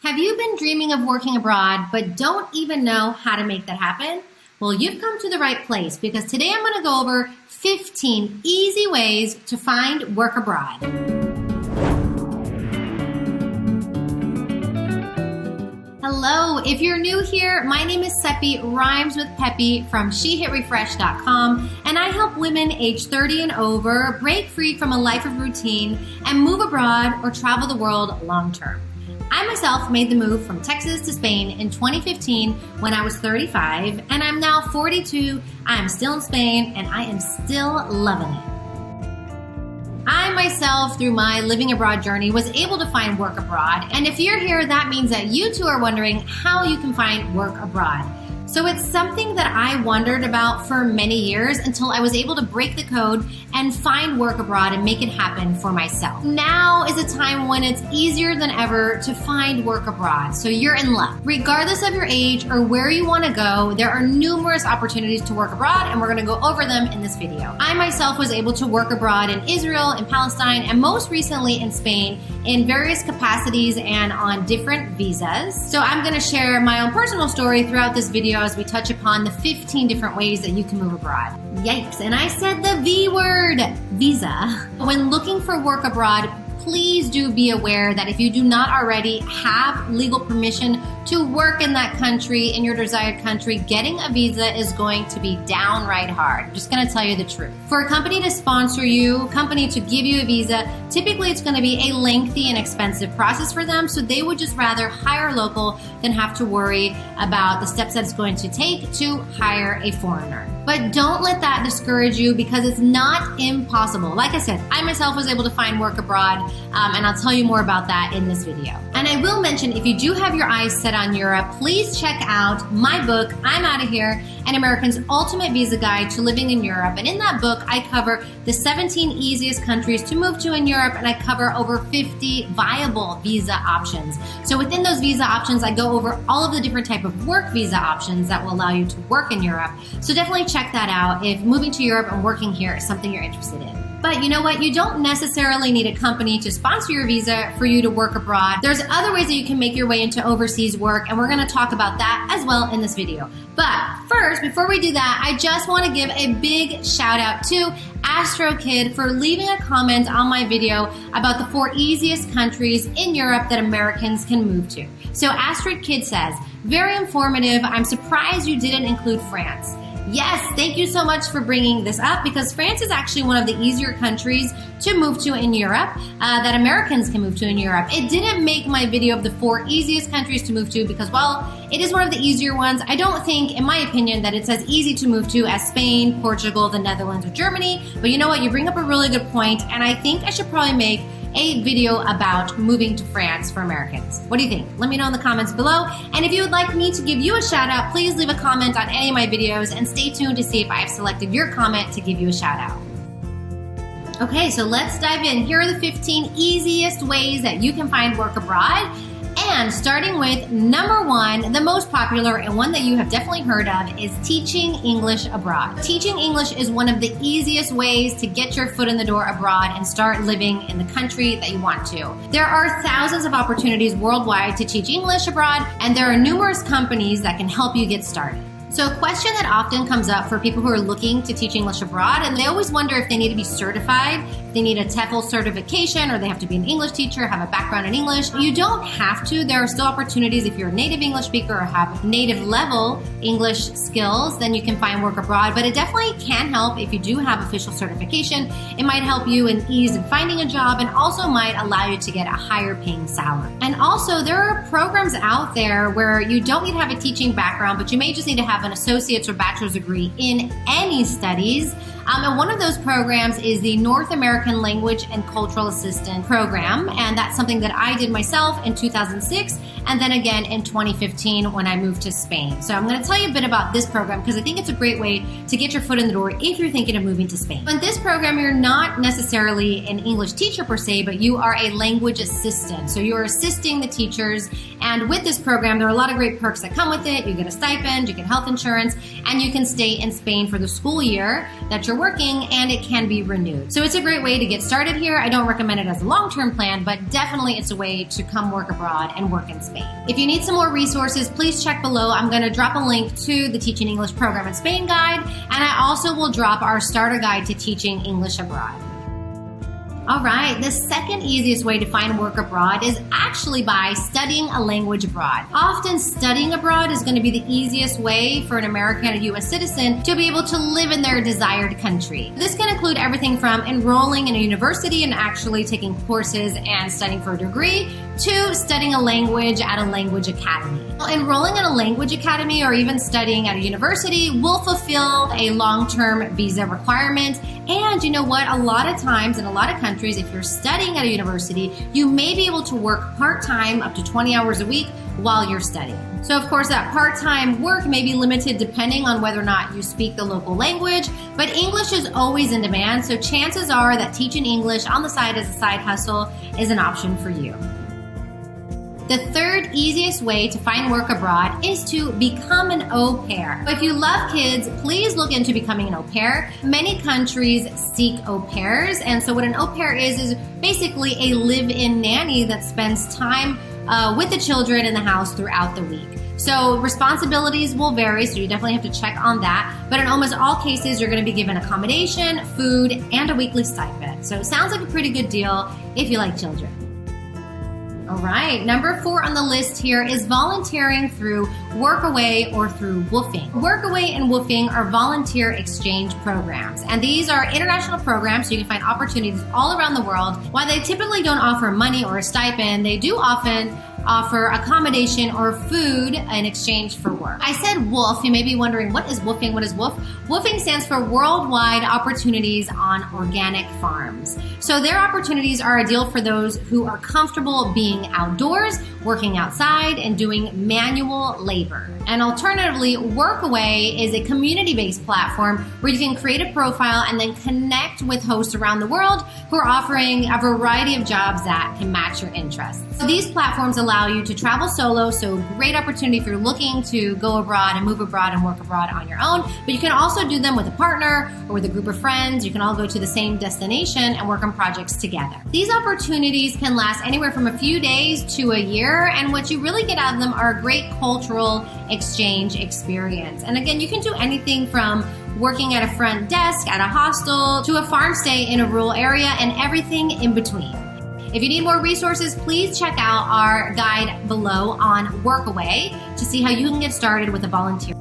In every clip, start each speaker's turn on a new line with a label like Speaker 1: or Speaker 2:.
Speaker 1: Have you been dreaming of working abroad but don't even know how to make that happen? Well, you've come to the right place because today I'm going to go over 15 easy ways to find work abroad. Hello, if you're new here, my name is Cepee, rhymes with Peppy from SheHitRefresh.com, and I help women age 30 and over break free from a life of routine and move abroad or travel the world long term. I myself made the move from Texas to Spain in 2015 when I was 35, and I'm now 42. I'm still in Spain, and I am still loving it. I myself, through my living abroad journey, was able to find work abroad, and if you're here, that means that you too are wondering how you can find work abroad. So it's something that I wondered about for many years until I was able to break the code and find work abroad and make it happen for myself. Now is a time when it's easier than ever to find work abroad, so you're in luck. Regardless of your age or where you want to go, there are numerous opportunities to work abroad, and we're going to go over them in this video. I myself was able to work abroad in Israel, in Palestine, and most recently in Spain in various capacities and on different visas. So I'm going to share my own personal story throughout this video as we touch upon the 15 different ways that you can move abroad. Yikes, and I said the V word, visa. When looking for work abroad, please do be aware that if you do not already have legal permission to work in that country, in your desired country, getting a visa is going to be downright hard. I'm just going to tell you the truth. For a company to sponsor you, a company to give you a visa, typically it's going to be a lengthy and expensive process for them, so they would just rather hire local than have to worry about the steps that it's going to take to hire a foreigner. But don't let that discourage you because it's not impossible. Like I said, I myself was able to find work abroad, and I'll tell you more about that in this video. And I will mention, if you do have your eyes set on Europe, please check out my book, I'm Out of Here, An American's Ultimate Visa Guide to Living in Europe. And in that book, I cover the 17 easiest countries to move to in Europe, and I cover over 50 viable visa options. So within those visa options, I go over all of the different type of work visa options that will allow you to work in Europe. So definitely check that out if moving to Europe and working here is something you're interested in. But you know what? You don't necessarily need a company to sponsor your visa for you to work abroad. There's other ways that you can make your way into overseas work, and we're going to talk about that as well in this video. But first, before we do that, I just want to give a big shout out to Astro Kid for leaving a comment on my video about the 4 easiest countries in Europe that Americans can move to. So Astro Kid says, very informative. I'm surprised you didn't include France. Yes, thank you so much for bringing this up because France is actually one of the easier countries to move to in Europe that Americans can move to in Europe. It didn't make my video of the 4 easiest countries to move to because, well, it is one of the easier ones. I don't think, in my opinion, that it's as easy to move to as Spain, Portugal, the Netherlands, or Germany. But you know what? You bring up a really good point, and I think I should probably make a video about moving to France for Americans. What do you think? Let me know in the comments below. And if you would like me to give you a shout out, please leave a comment on any of my videos and stay tuned to see if I've selected your comment to give you a shout out. Okay, so let's dive in. Here are the 15 easiest ways that you can find work abroad. And starting with number 1, the most popular and one that you have definitely heard of is teaching English abroad. Teaching English is one of the easiest ways to get your foot in the door abroad and start living in the country that you want to. There are thousands of opportunities worldwide to teach English abroad, and there are numerous companies that can help you get started. So a question that often comes up for people who are looking to teach English abroad, and they always wonder if they need to be certified, if they need a TEFL certification, or they have to be an English teacher, have a background in English. You don't have to. There are still opportunities if you're a native English speaker or have native level English skills, then you can find work abroad. But it definitely can help if you do have official certification. It might help you in ease in finding a job and also might allow you to get a higher paying salary. And also there are programs out there where you don't need to have a teaching background, but you may just need to have an associate's or bachelor's degree in any studies. And one of those programs is the North American Language and Cultural Assistant Program. And that's something that I did myself in 2006 and then again in 2015 when I moved to Spain. So I'm going to tell you a bit about this program because I think it's a great way to get your foot in the door if you're thinking of moving to Spain. In this program, you're not necessarily an English teacher per se, but you are a language assistant. So you're assisting the teachers And with this program, there are a lot of great perks that come with it. You get a stipend, you get health insurance, and you can stay in Spain for the school year that you're working, and it can be renewed. So it's a great way to get started here. I don't recommend it as a long-term plan, but definitely it's a way to come work abroad and work in Spain. If you need some more resources, please check below. I'm going to drop a link to the Teaching English Program in Spain guide, and I also will drop our starter guide to teaching English abroad. All right, the second easiest way to find work abroad is actually by studying a language abroad. Often studying abroad is going to be the easiest way for an American or U.S. citizen to be able to live in their desired country. This can include everything from enrolling in a university and actually taking courses and studying for a degree to studying a language at a language academy. Enrolling in a language academy or even studying at a university will fulfill a long-term visa requirement. And you know what? A lot of times in a lot of countries, if you're studying at a university, you may be able to work part-time up to 20 hours a week while you're studying. So of course that part-time work may be limited depending on whether or not you speak the local language, but English is always in demand, so chances are that teaching English on the side as a side hustle is an option for you. The third easiest way to find work abroad is to become an au pair. If you love kids, please look into becoming an au pair. Many countries seek au pairs, and so what an au pair is basically a live-in nanny that spends time with the children in the house throughout the week. So responsibilities will vary, so you definitely have to check on that. But in almost all cases, you're going to be given accommodation, food, and a weekly stipend. So it sounds like a pretty good deal if you like children. All right, number 4 on the list here is volunteering through Workaway or through woofing. Workaway and woofing are volunteer exchange programs, and these are international programs, so you can find opportunities all around the world. While they typically don't offer money or a stipend, they do often offer accommodation or food in exchange for work. I said woof. You may be wondering, what is woofing? What is woof? Woofing stands for Worldwide Opportunities on Organic Farms. So their opportunities are ideal for those who are comfortable being outdoors, working outside, and doing manual labor. And alternatively, Workaway is a community-based platform where you can create a profile and then connect with hosts around the world who are offering a variety of jobs that can match your interests. So these platforms allow you to travel solo, so great opportunity if you're looking to go abroad and move abroad and work abroad on your own, but you can also do them with a partner or with a group of friends. You can all go to the same destination and work on projects together. These opportunities can last anywhere from a few days to a year, and what you really get out of them are a great cultural exchange experience. And again, you can do anything from working at a front desk at a hostel to a farm stay in a rural area and everything in between. If you need more resources, please check out our guide below on Workaway to see how you can get started with a volunteer.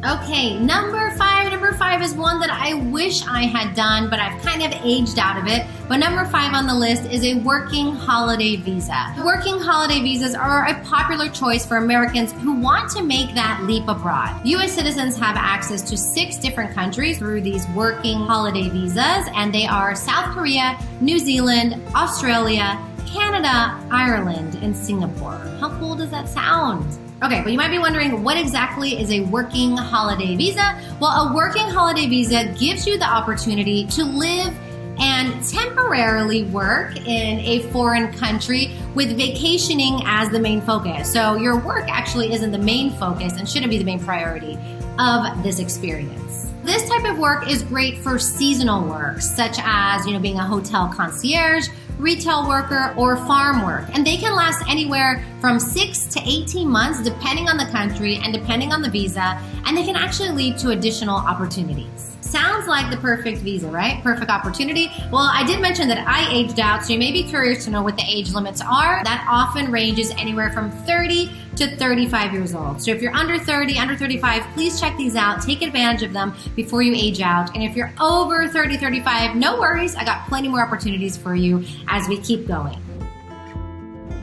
Speaker 1: Okay, number 5. Number 5 is one that I wish I had done, but I've kind of aged out of it. But number 5 on the list is a working holiday visa. Working holiday visas are a popular choice for Americans who want to make that leap abroad. U.S. citizens have access to 6 different countries through these working holiday visas, and they are South Korea, New Zealand, Australia, Canada, Ireland, and Singapore. How cool does that sound? Okay, but you might be wondering, what exactly is a working holiday visa? Well, a working holiday visa gives you the opportunity to live and temporarily work in a foreign country with vacationing as the main focus. So your work actually isn't the main focus and shouldn't be the main priority of this experience. This type of work is great for seasonal work, such as, being a hotel concierge, retail worker, or farm work. And they can last anywhere from 6 to 18 months, depending on the country and depending on the visa, and they can actually lead to additional opportunities. Sounds like the perfect visa, right? Perfect opportunity. Well, I did mention that I aged out, so you may be curious to know what the age limits are. That often ranges anywhere from 30 to 35 years old. So if you're under 30, under 35, please check these out. Take advantage of them before you age out. And if you're over 30, 35, no worries. I got plenty more opportunities for you as we keep going.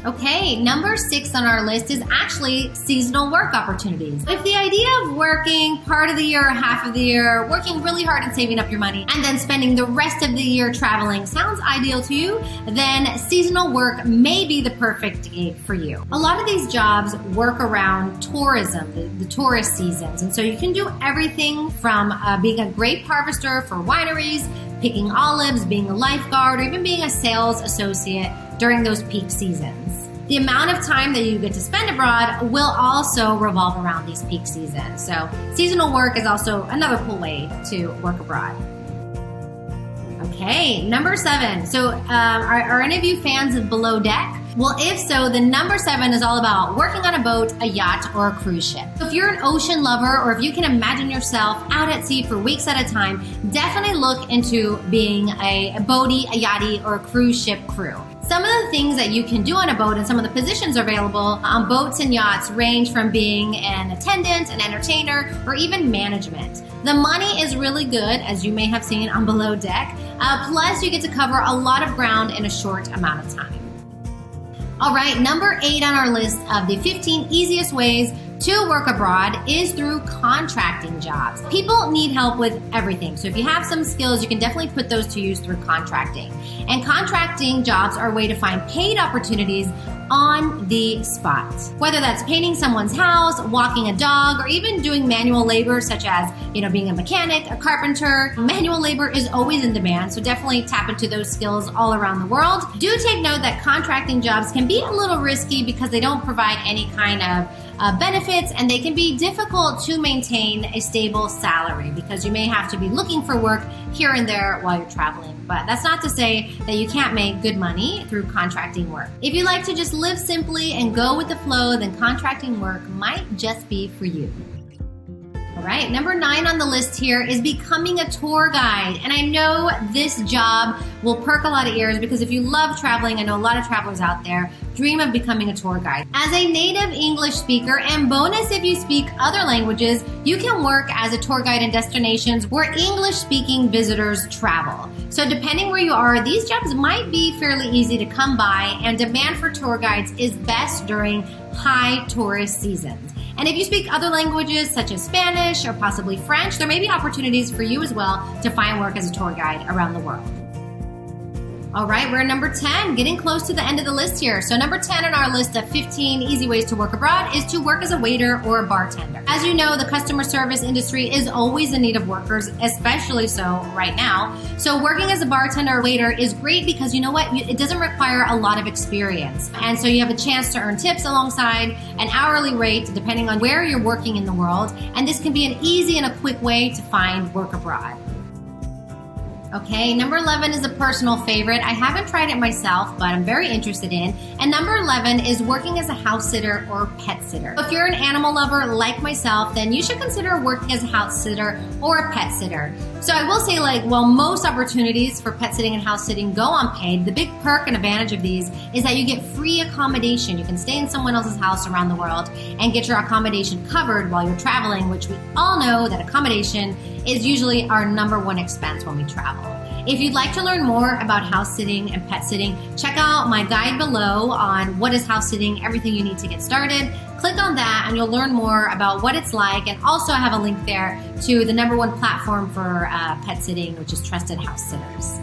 Speaker 1: Okay, number 6 on our list is actually seasonal work opportunities. If the idea of working part of the year, half of the year, working really hard and saving up your money, and then spending the rest of the year traveling sounds ideal to you, then seasonal work may be the perfect gig for you. A lot of these jobs work around tourism, the tourist seasons, and so you can do everything from being a grape harvester for wineries, picking olives, being a lifeguard, or even being a sales associate during those peak seasons. The amount of time that you get to spend abroad will also revolve around these peak seasons. So seasonal work is also another cool way to work abroad. Okay, number 7. So are any of you fans of Below Deck? Well, if so, then number 7 is all about working on a boat, a yacht, or a cruise ship. So if you're an ocean lover, or if you can imagine yourself out at sea for weeks at a time, definitely look into being a boatie, a yachty, or a cruise ship crew. Some of the things that you can do on a boat and some of the positions available on boats and yachts range from being an attendant, an entertainer, or even management. The money is really good, as you may have seen on Below Deck. Plus, you get to cover a lot of ground in a short amount of time. All right, number 8 on our list of the 15 easiest ways to work abroad is through contracting jobs. People need help with everything. So if you have some skills, you can definitely put those to use through contracting. And contracting jobs are a way to find paid opportunities on the spot. Whether that's painting someone's house, walking a dog, or even doing manual labor such as, being a mechanic, a carpenter. Manual labor is always in demand, so definitely tap into those skills all around the world. Do take note that contracting jobs can be a little risky because they don't provide any kind of benefits, and they can be difficult to maintain a stable salary because you may have to be looking for work here and there while you're traveling. But that's not to say that you can't make good money through contracting work. If you like to just live simply and go with the flow, then contracting work might just be for you. All right, number 9 on the list here is becoming a tour guide. And I know this job will perk a lot of ears because if you love traveling, I know a lot of travelers out there dream of becoming a tour guide. As a native English speaker, and bonus if you speak other languages, you can work as a tour guide in destinations where English-speaking visitors travel. So depending where you are, these jobs might be fairly easy to come by, and demand for tour guides is best during high tourist seasons. And if you speak other languages such as Spanish or possibly French, there may be opportunities for you as well to find work as a tour guide around the world. All right, we're at number 10, getting close to the end of the list here. So number 10 on our list of 15 easy ways to work abroad is to work as a waiter or a bartender. As you know, the customer service industry is always in need of workers, especially so right now. So working as a bartender or waiter is great because you know what? It doesn't require a lot of experience. And so you have a chance to earn tips alongside an hourly rate depending on where you're working in the world. And this can be an easy and a quick way to find work abroad. Okay, number 11 is a personal favorite. I haven't tried it myself, but I'm very interested in. And number 11 is working as a house sitter or pet sitter. If you're an animal lover like myself, then you should consider working as a house sitter or a pet sitter. So I will say, while most opportunities for pet sitting and house sitting go unpaid, the big perk and advantage of these is that you get free accommodation. You can stay in someone else's house around the world and get your accommodation covered while you're traveling, which we all know that accommodation is usually our number 1 expense when we travel. If you'd like to learn more about house sitting and pet sitting, check out my guide below on what is house sitting, everything you need to get started. Click on that and you'll learn more about what it's like, and also I have a link there to the number 1 platform for pet sitting, which is Trusted House Sitters.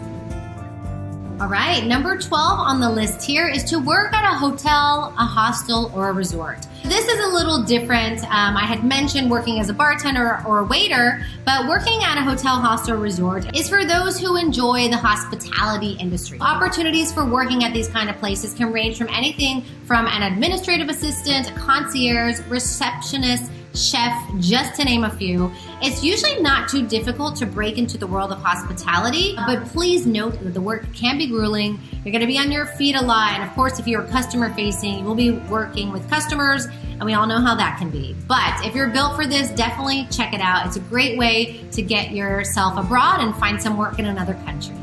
Speaker 1: All right, number 12 on the list here is to work at a hotel, a hostel, or a resort. This is a little different. I had mentioned working as a bartender or a waiter, but working at a hotel, hostel, or resort is for those who enjoy the hospitality industry. Opportunities for working at these kind of places can range from anything from an administrative assistant, concierge, receptionist, chef, just to name a few. It's usually not too difficult to break into the world of hospitality, but please note that the work can be grueling. You're going to be on your feet a lot, and of course, if you're customer facing, you will be working with customers, and we all know how that can be. But if you're built for this, definitely check it out. It's a great way to get yourself abroad and find some work in another country.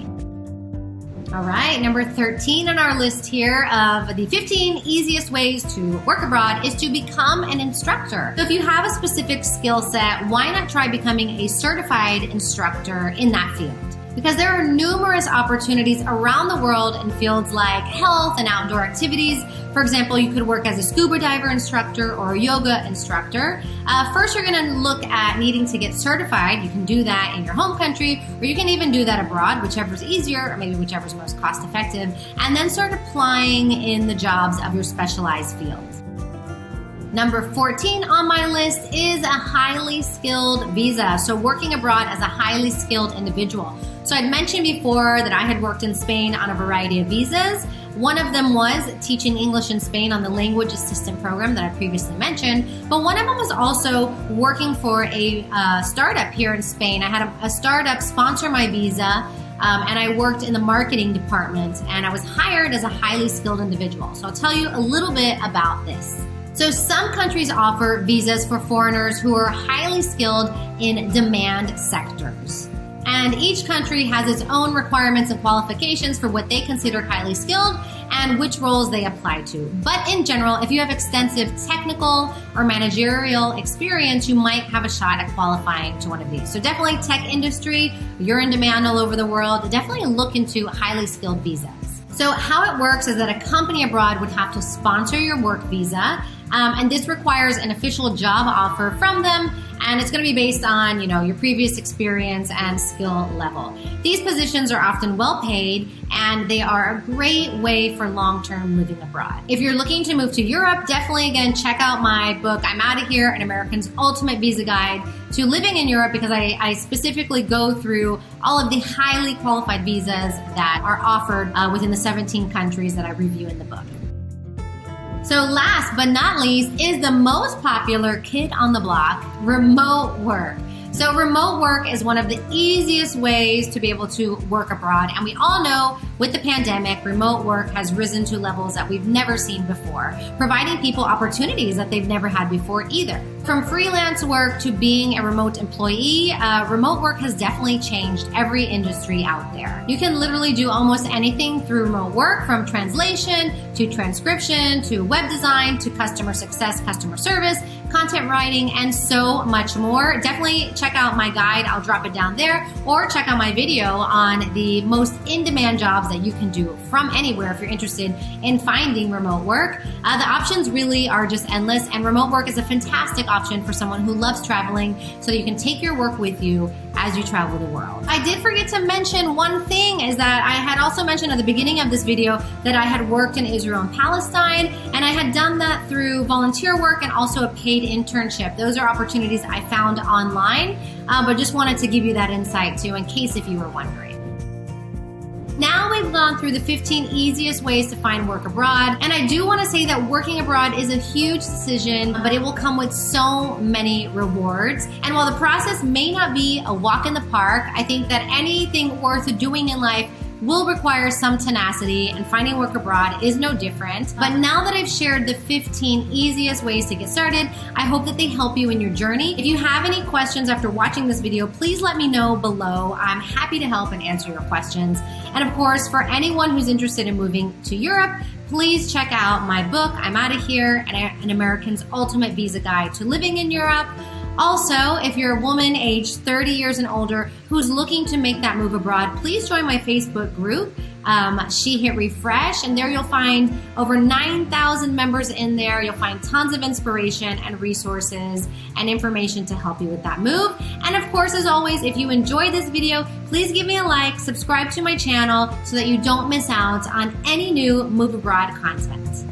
Speaker 1: All right, number 13 on our list here of the 15 easiest ways to work abroad is to become an instructor. So if you have a specific skill set, why not try becoming a certified instructor in that field? Because there are numerous opportunities around the world in fields like health and outdoor activities. For example, you could work as a scuba diver instructor or a yoga instructor. First, you're going to look at needing to get certified. You can do that in your home country, or you can even do that abroad, whichever's easier, or maybe whichever's most cost effective, and then start applying in the jobs of your specialized field. Number 14 on my list is a highly skilled visa. So working abroad as a highly skilled individual. So I'd mentioned before that I had worked in Spain on a variety of visas. One of them was teaching English in Spain on the language assistant program that I previously mentioned, but one of them was also working for a startup here in Spain. I had a startup sponsor my visa, and I worked in the marketing department, and I was hired as a highly skilled individual. So I'll tell you a little bit about this. So some countries offer visas for foreigners who are highly skilled in demand sectors. And each country has its own requirements and qualifications for what they consider highly skilled and which roles they apply to. But in general, if you have extensive technical or managerial experience, you might have a shot at qualifying to one of these. So definitely tech industry, you're in demand all over the world, definitely look into highly skilled visas. So how it works is that a company abroad would have to sponsor your work visa, and this requires an official job offer from them, and it's going to be based on, your previous experience and skill level. These positions are often well paid, and they are a great way for long-term living abroad. If you're looking to move to Europe, definitely again check out my book, I'm Out of Here, An American's Ultimate Visa Guide to Living in Europe, because I specifically go through all of the highly qualified visas that are offered within the 17 countries that I review in the book. So last but not least is the most popular kid on the block, remote work. So remote work is one of the easiest ways to be able to work abroad. And we all know with the pandemic, remote work has risen to levels that we've never seen before, providing people opportunities that they've never had before either. From freelance work to being a remote employee, remote work has definitely changed every industry out there. You can literally do almost anything through remote work, from translation to transcription to web design to customer success, customer service, content writing, and so much more. Definitely check out my guide. I'll drop it down there, or check out my video on the most in-demand jobs that you can do from anywhere if you're interested in finding remote work. The options really are just endless, and remote work is a fantastic option for someone who loves traveling, so that you can take your work with you as you travel the world. I did forget to mention one thing, is that I had also mentioned at the beginning of this video that I had worked in Israel and Palestine, and I had done that through volunteer work and also a paid internship. Those are opportunities I found online, but just wanted to give you that insight too, in case if you were wondering. Now we've gone through the 15 easiest ways to find work abroad, and I do want to say that working abroad is a huge decision, but it will come with so many rewards. And while the process may not be a walk in the park, I think that anything worth doing in life will require some tenacity, and finding work abroad is no different. But now that I've shared the 15 easiest ways to get started, I hope that they help you in your journey. If you have any questions after watching this video, please let me know below. I'm happy to help and answer your questions. And of course, for anyone who's interested in moving to Europe, please check out my book, I'm Out of Here, An American's Ultimate Visa Guide to Living in Europe. Also, if you're a woman aged 30 years and older who's looking to make that move abroad, please join my Facebook group, She Hit Refresh, and there you'll find over 9,000 members in there. You'll find tons of inspiration and resources and information to help you with that move. And of course, as always, if you enjoyed this video, please give me a like, subscribe to my channel so that you don't miss out on any new Move Abroad content.